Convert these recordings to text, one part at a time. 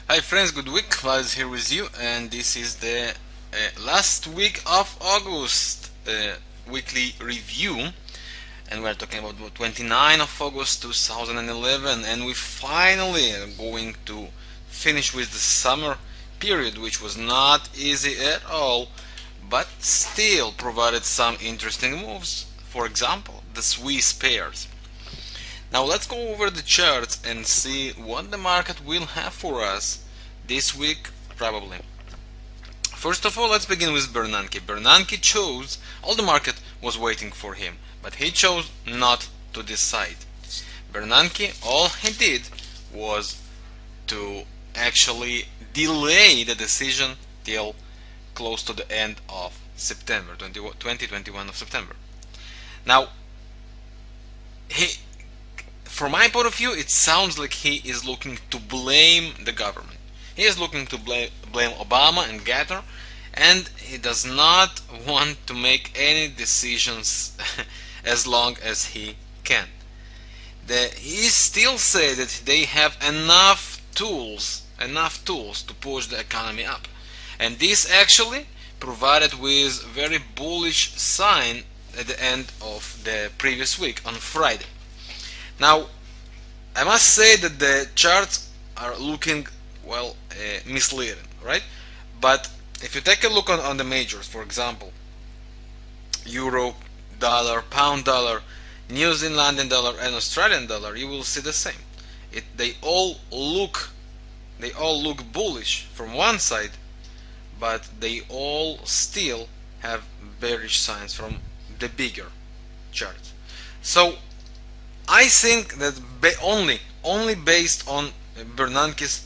Hi friends, good week. Vlad is here with you, and this is the last week of August weekly review, and we're talking about 29 of August 2011, and we finally are going to finish with the summer period, which was not easy at all, but still provided some interesting moves. For example, the Swiss pairs. Now let's go over the charts and see what the market will have for us this week, probably. First of all, let's begin with Bernanke. Bernanke chose, all the market was waiting for him, but he chose not to decide. Bernanke, all he did was to actually delay the decision till close to the end of September, 2021 of September. Now, he from my point of view, it sounds like he is looking to blame the government. He is looking to blame Obama and Gatter, and he does not want to make any decisions as long as he can. He still says that they have enough tools to push the economy up, and this actually provided with very bullish sign at the end of the previous week on Friday. Now, I must say that the charts are looking, well, misleading, right? But if you take a look on the majors, for example, euro, dollar, pound dollar, New Zealandian dollar, and Australian dollar, you will see the same. They all look bullish from one side, but they all still have bearish signs from the bigger charts. So I think that only based on Bernanke's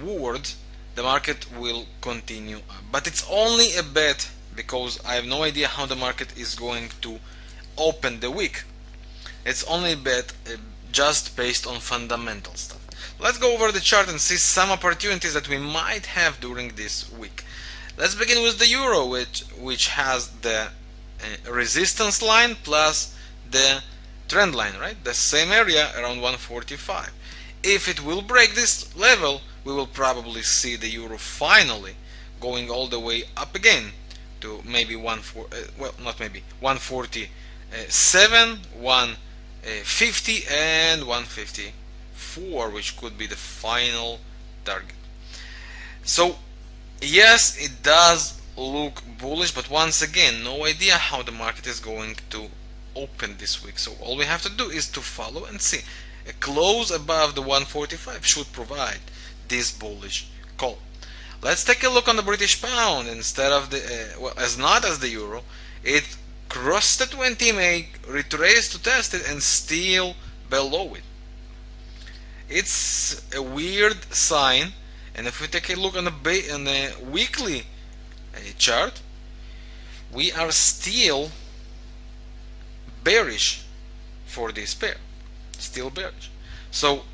word, the market will continue up. But it's only a bet because I have no idea how the market is going to open the week. It's only a bet just based on fundamental stuff. Let's go over the chart and see some opportunities that we might have during this week. Let's begin with the euro, which has the resistance line plus the trend line, right? The same area around 145. If it will break this level, we will probably see the euro finally going all the way up again to maybe 147, 150, and 154, which could be the final target. So yes, it does look bullish, but once again, no idea how the market is going to open this week. So all we have to do is to follow and see. A close above the 145 should provide this bullish call. Let's take a look on the British pound. Instead of the not as the euro, it crossed the 20-MA, retraced to test it, and still below it. It's a weird sign. And if we take a look on the weekly chart, we are still bearish for this pair, still bearish. So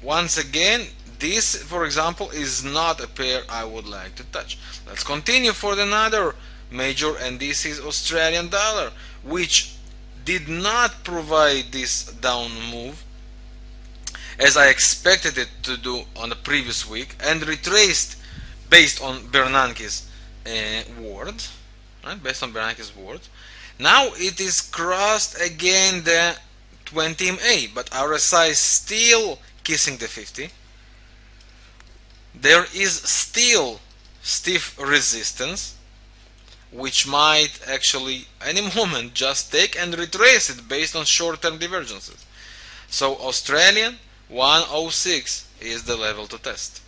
once again, this, for example, is not a pair I would like to touch. Let's continue for another major, and this is Australian dollar, which did not provide this down move as I expected it to do on the previous week, and retraced based on Bernanke's word, right? Based on Bernanke's word. Now it is crossed again the 20-MA, but RSI is still kissing the 50. There is still stiff resistance, which might actually any moment just take and retrace it based on short-term divergences. So Australian 106 is the level to test.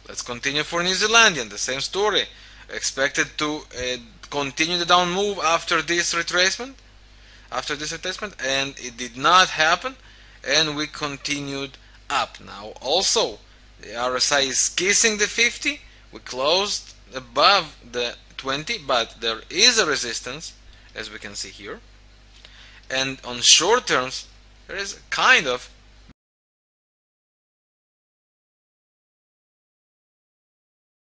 Let's continue for New Zealandian, the same story. Expected to continue the down move after this retracement, and it did not happen, and we continued up. Now also the RSI is kissing the 50. We closed above the 20, but there is a resistance, as we can see here, and on short terms there is kind of